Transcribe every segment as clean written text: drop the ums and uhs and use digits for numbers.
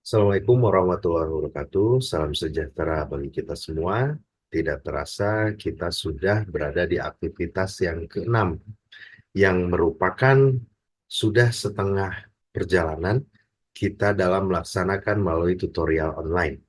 Assalamualaikum warahmatullahi wabarakatuh. Salam sejahtera bagi kita semua. Tidak terasa kita sudah berada di aktivitas yang keenam, yang merupakan sudah setengah perjalanan kita dalam melaksanakan melalui tutorial online.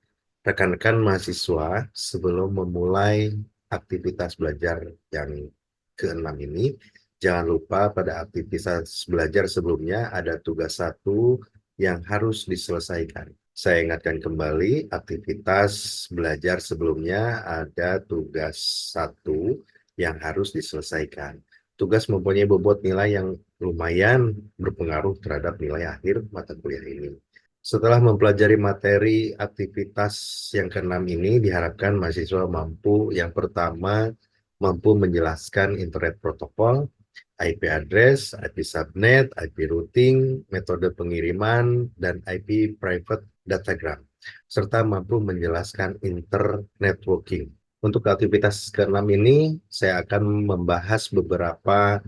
Rekan-rekan mahasiswa, sebelum memulai aktivitas belajar yang keenam ini, jangan lupa pada aktivitas belajar sebelumnya ada tugas satu yang harus diselesaikan. Saya ingatkan kembali, aktivitas belajar sebelumnya ada tugas satu yang harus diselesaikan. Tugas mempunyai bobot nilai yang lumayan berpengaruh terhadap nilai akhir mata kuliah ini. Setelah mempelajari materi aktivitas yang keenam ini, diharapkan mahasiswa mampu, yang pertama, mampu menjelaskan internet protokol, IP address, IP subnet, IP routing, metode pengiriman, dan IP private datagram, serta mampu menjelaskan internetworking. Untuk aktivitas keenam ini, saya akan membahas beberapa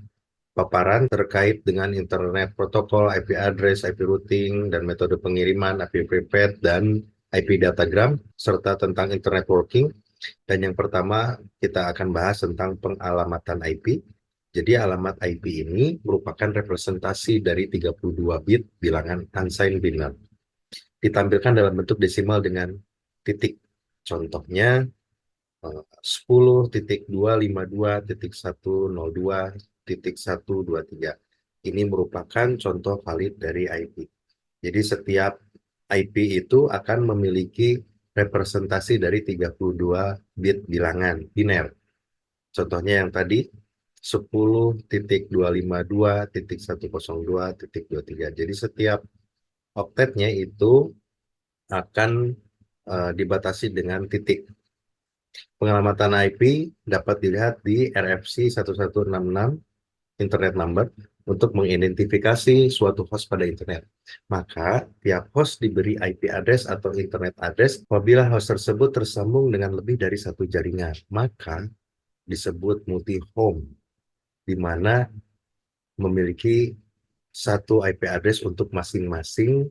paparan terkait dengan internet protokol, IP address, IP routing, dan metode pengiriman, IP private, dan IP datagram, serta tentang internet working. Dan yang pertama, kita akan bahas tentang pengalamatan IP. Jadi alamat IP ini merupakan representasi dari 32 bit bilangan unsigned biner. Ditampilkan dalam bentuk desimal dengan titik. Contohnya 10.252.102.123. Ini merupakan contoh valid dari IP. Jadi setiap IP itu akan memiliki representasi dari 32 bit bilangan biner. Contohnya yang tadi 10.252.102.23. Jadi setiap oktetnya itu akan dibatasi dengan titik. Pengalamatan IP dapat dilihat di RFC 1166 Internet Number untuk mengidentifikasi suatu host pada internet. Maka, tiap host diberi IP address atau internet address apabila host tersebut tersambung dengan lebih dari satu jaringan. Maka, disebut multi-home, di mana memiliki satu IP address untuk masing-masing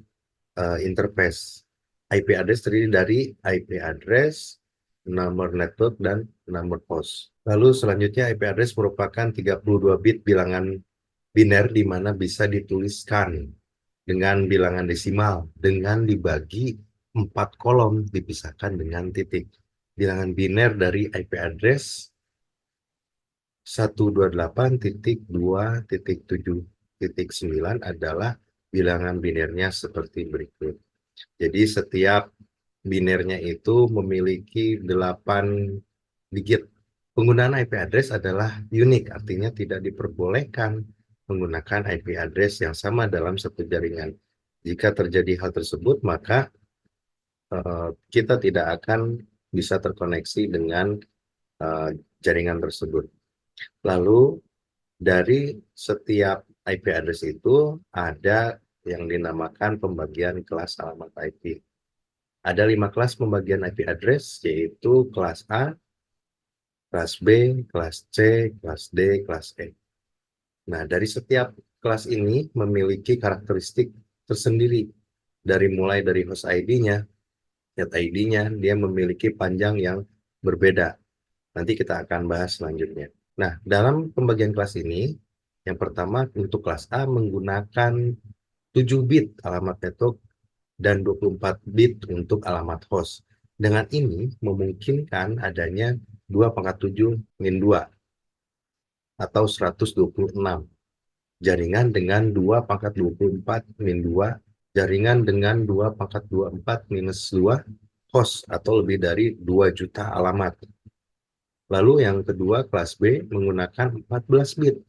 interface. IP address terdiri dari IP address, nomor network, dan nomor host. Lalu selanjutnya IP address merupakan 32 bit bilangan biner di mana bisa dituliskan dengan bilangan desimal dengan dibagi 4 kolom dipisahkan dengan titik. Bilangan biner dari IP address 128.2.7.9 adalah bilangan binernya seperti berikut. Jadi setiap binernya itu memiliki 8 digit. Penggunaan IP address adalah unik, artinya tidak diperbolehkan menggunakan IP address yang sama dalam satu jaringan. Jika terjadi hal tersebut, maka kita tidak akan bisa terkoneksi dengan jaringan tersebut. Lalu dari setiap IP address itu ada yang dinamakan pembagian kelas alamat IP. Ada 5 kelas pembagian IP address, yaitu kelas A, kelas B, kelas C, kelas D, kelas E. Nah, dari setiap kelas ini memiliki karakteristik tersendiri. Mulai dari host ID-nya, net ID-nya, dia memiliki panjang yang berbeda. Nanti kita akan bahas selanjutnya. Nah, dalam pembagian kelas ini, yang pertama untuk kelas A menggunakan 7 bit alamat network dan 24 bit untuk alamat host. Dengan ini memungkinkan adanya 2/7-2 atau 126 jaringan dengan 2/24-2 jaringan dengan 2/24-2 host atau lebih dari 2 juta alamat. Lalu yang kedua, kelas B menggunakan 14 bit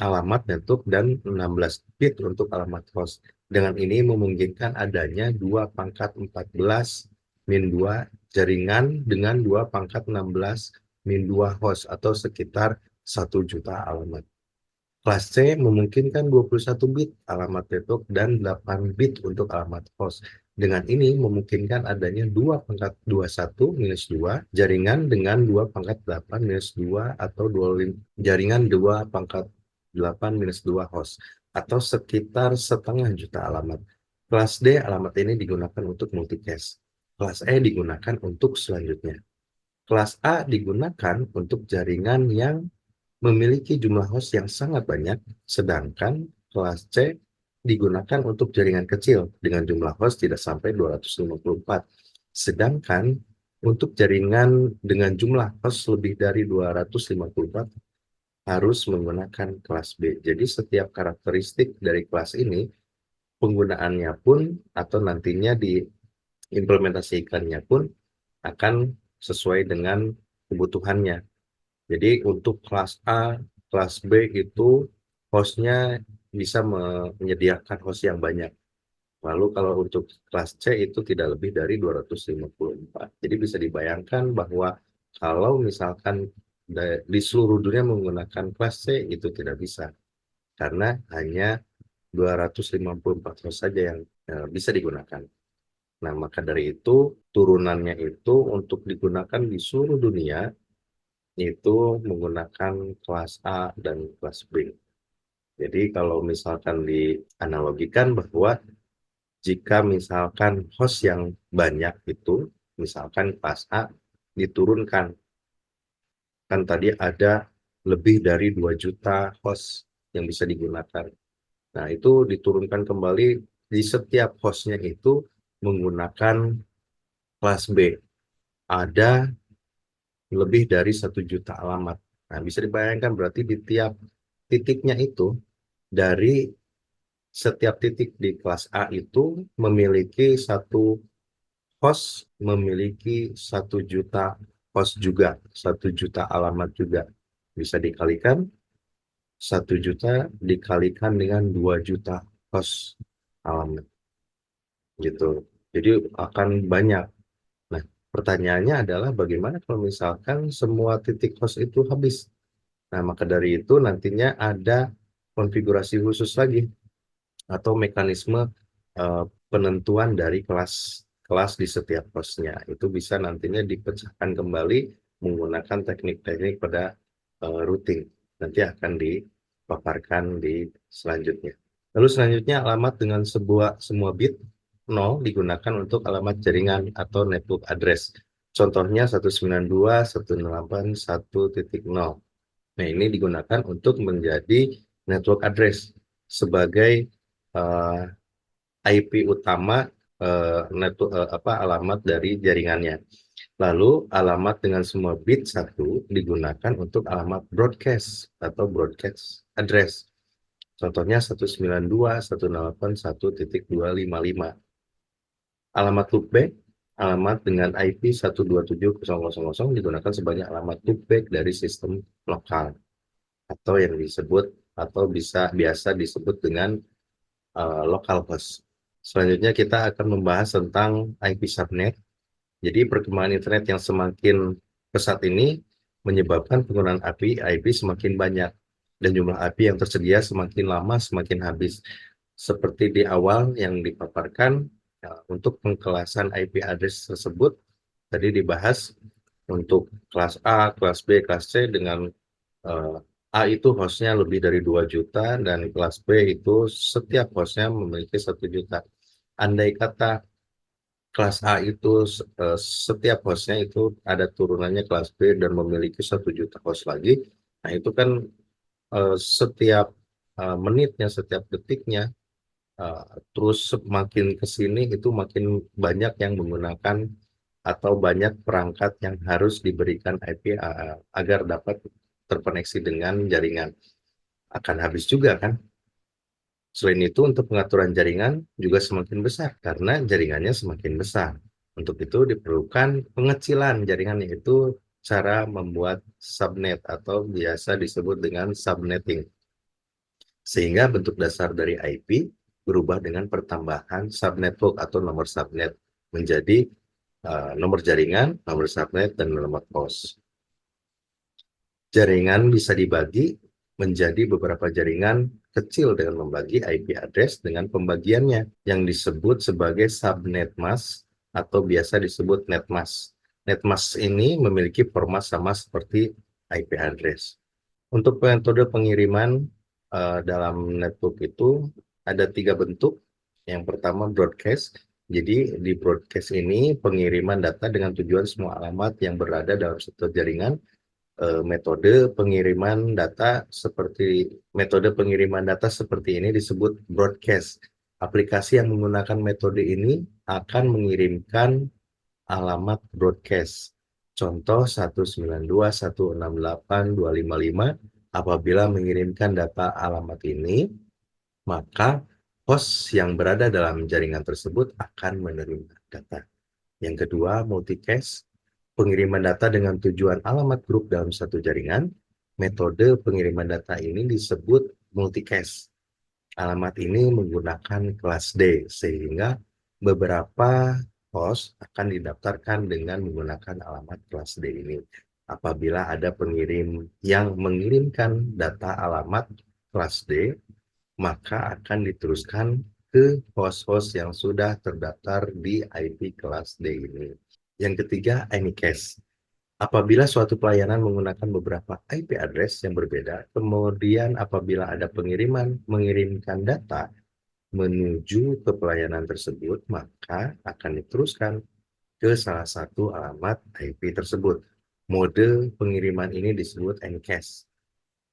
alamat network dan 16 bit untuk alamat host. Dengan ini memungkinkan adanya 2/14-2 jaringan dengan 2/16-2 host atau sekitar 1 juta alamat. Kelas C memungkinkan 21 bit alamat network dan 8 bit untuk alamat host. Dengan ini memungkinkan adanya 2/21-2 jaringan dengan 2/8-2 atau jaringan 2/8-2 host atau sekitar setengah juta alamat. Kelas D alamat ini digunakan untuk multicast. Kelas E digunakan untuk selanjutnya. Kelas A digunakan untuk jaringan yang memiliki jumlah host yang sangat banyak, sedangkan kelas C digunakan untuk jaringan kecil dengan jumlah host tidak sampai 254. Sedangkan untuk jaringan dengan jumlah host lebih dari 254 harus menggunakan kelas B. Jadi setiap karakteristik dari kelas ini penggunaannya pun atau nantinya diimplementasikannya pun akan sesuai dengan kebutuhannya. Jadi untuk kelas A, kelas B itu hostnya bisa menyediakan host yang banyak. Lalu kalau untuk kelas C itu tidak lebih dari 254. Jadi bisa dibayangkan bahwa kalau misalkan di seluruh dunia menggunakan kelas C itu tidak bisa. Karena hanya 254 host saja yang bisa digunakan. Nah, maka dari itu turunannya itu untuk digunakan di seluruh dunia itu menggunakan kelas A dan kelas B. Jadi kalau misalkan dianalogikan bahwa jika misalkan host yang banyak itu, misalkan kelas A diturunkan, kan tadi ada lebih dari 2 juta host yang bisa digunakan. Nah, itu diturunkan kembali di setiap hostnya itu menggunakan kelas B. Ada lebih dari 1 juta alamat. Nah, bisa dibayangkan berarti di tiap titiknya itu, dari setiap titik di kelas A itu memiliki satu host, memiliki 1 juta host juga, 1 juta alamat juga. Bisa dikalikan, 1 juta dikalikan dengan 2 juta host alamat. Gitu. Jadi akan banyak. Nah, pertanyaannya adalah bagaimana kalau misalkan semua titik host itu habis? Nah, maka dari itu nantinya ada konfigurasi khusus lagi atau mekanisme penentuan dari kelas di setiap hostnya. Itu bisa nantinya dipecahkan kembali menggunakan teknik-teknik pada routing. Nanti akan dipaparkan di selanjutnya. Lalu selanjutnya alamat dengan semua bit 0 digunakan untuk alamat jaringan atau network address. Contohnya 192.168.1.0. Nah, ini digunakan untuk menjadi network address sebagai IP utama alamat dari jaringannya. Lalu alamat dengan semua bit 1 digunakan untuk alamat broadcast atau broadcast address. Contohnya 192.168.1.255. Alamat loopback, alamat dengan IP 127.0.0.0 digunakan sebagai alamat loopback dari sistem lokal atau yang disebut atau biasa disebut dengan localhost. Selanjutnya kita akan membahas tentang IP subnet. Jadi perkembangan internet yang semakin pesat ini menyebabkan penggunaan IP semakin banyak dan jumlah IP yang tersedia semakin lama semakin habis. Seperti di awal yang dipaparkan, untuk pengkelasan IP address tersebut tadi dibahas untuk kelas A, kelas B, kelas C dengan A itu hostnya lebih dari 2 juta dan kelas B itu setiap hostnya memiliki 1 juta. Andai kata kelas A itu setiap hostnya itu ada turunannya kelas B dan memiliki 1 juta host lagi, nah itu kan setiap menitnya, setiap detiknya, terus semakin ke sini itu makin banyak yang menggunakan atau banyak perangkat yang harus diberikan IP agar dapat terkoneksi dengan jaringan. Akan habis juga kan. Selain itu untuk pengaturan jaringan juga semakin besar karena jaringannya semakin besar. Untuk itu diperlukan pengecilan jaringan, yaitu cara membuat subnet atau biasa disebut dengan subnetting. Sehingga bentuk dasar dari IP berubah dengan pertambahan subnetwork atau nomor subnet menjadi nomor jaringan, nomor subnet, dan nomor host. Jaringan bisa dibagi menjadi beberapa jaringan kecil dengan membagi IP address dengan pembagiannya yang disebut sebagai subnet mask atau biasa disebut netmask. Netmask ini memiliki format sama seperti IP address. Untuk metode pengiriman dalam network itu ada 3 bentuk. Yang pertama broadcast. Jadi di broadcast ini pengiriman data dengan tujuan semua alamat yang berada dalam satu jaringan. Metode pengiriman data seperti ini disebut broadcast. Aplikasi yang menggunakan metode ini akan mengirimkan alamat broadcast. Contoh 192.168.255. Apabila mengirimkan data alamat ini, maka host yang berada dalam jaringan tersebut akan menerima data. Yang kedua, multicast, pengiriman data dengan tujuan alamat grup dalam satu jaringan. Metode pengiriman data ini disebut multicast. Alamat ini menggunakan kelas D, sehingga beberapa host akan didaftarkan dengan menggunakan alamat kelas D ini. Apabila ada pengirim yang mengirimkan data alamat kelas D, maka akan diteruskan ke host-host yang sudah terdaftar di IP kelas D ini. Yang ketiga, Anycast. Apabila suatu pelayanan menggunakan beberapa IP address yang berbeda, kemudian apabila ada pengiriman mengirimkan data menuju ke pelayanan tersebut, maka akan diteruskan ke salah satu alamat IP tersebut. Mode pengiriman ini disebut Anycast.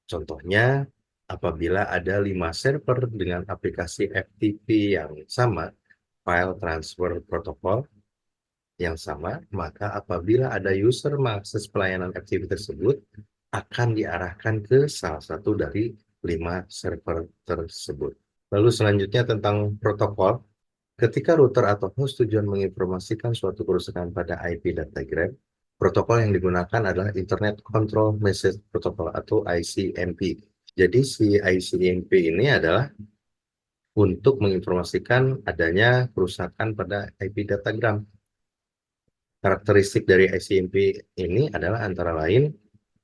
Contohnya, apabila ada 5 server dengan aplikasi FTP yang sama, file transfer protocol yang sama, maka apabila ada user mengakses pelayanan FTP tersebut, akan diarahkan ke salah satu dari 5 server tersebut. Lalu selanjutnya tentang protokol. Ketika router atau host tujuan menginformasikan suatu kerusakan pada IP datagram, protokol yang digunakan adalah Internet Control Message Protocol atau ICMP. Jadi si ICMP ini adalah untuk menginformasikan adanya kerusakan pada IP datagram. Karakteristik dari ICMP ini adalah antara lain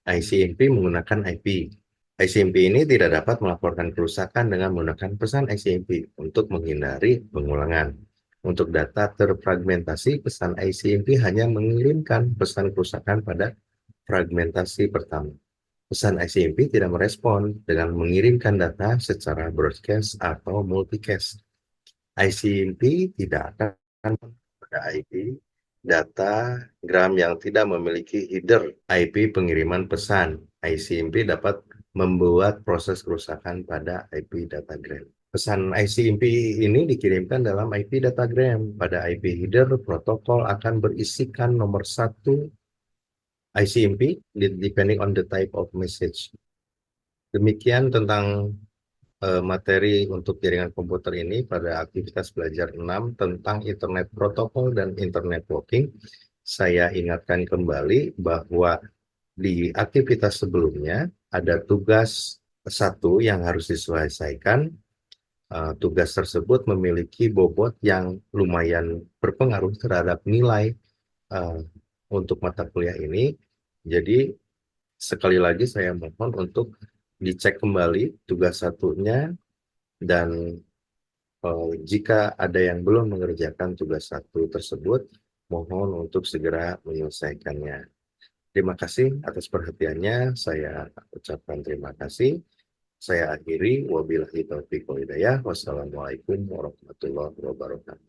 ICMP menggunakan IP. ICMP ini tidak dapat melaporkan kerusakan dengan menggunakan pesan ICMP untuk menghindari pengulangan. Untuk data terfragmentasi, pesan ICMP hanya mengirimkan pesan kerusakan pada fragmentasi pertama. Pesan ICMP tidak merespon dengan mengirimkan data secara broadcast atau multicast. ICMP tidak akan pada IP datagram yang tidak memiliki header IP pengiriman pesan. ICMP dapat membuat proses kerusakan pada IP datagram. Pesan ICMP ini dikirimkan dalam IP datagram. Pada IP header, protokol akan berisikan nomor 1 ICMP depending on the type of message. Demikian tentang materi untuk jaringan komputer ini pada aktivitas belajar 6 tentang Internet Protocol dan Internet Working. Saya ingatkan kembali bahwa di aktivitas sebelumnya ada tugas 1 yang harus diselesaikan. Tugas tersebut memiliki bobot yang lumayan berpengaruh terhadap nilai untuk mata kuliah ini. Jadi sekali lagi saya mohon untuk dicek kembali tugas 1-nya, dan jika ada yang belum mengerjakan tugas 1 tersebut, mohon untuk segera menyelesaikannya. Terima kasih atas perhatiannya. Saya ucapkan terima kasih. Saya akhiri. Wabillahi taufiq wal hidayah. Wassalamualaikum warahmatullahi wabarakatuh.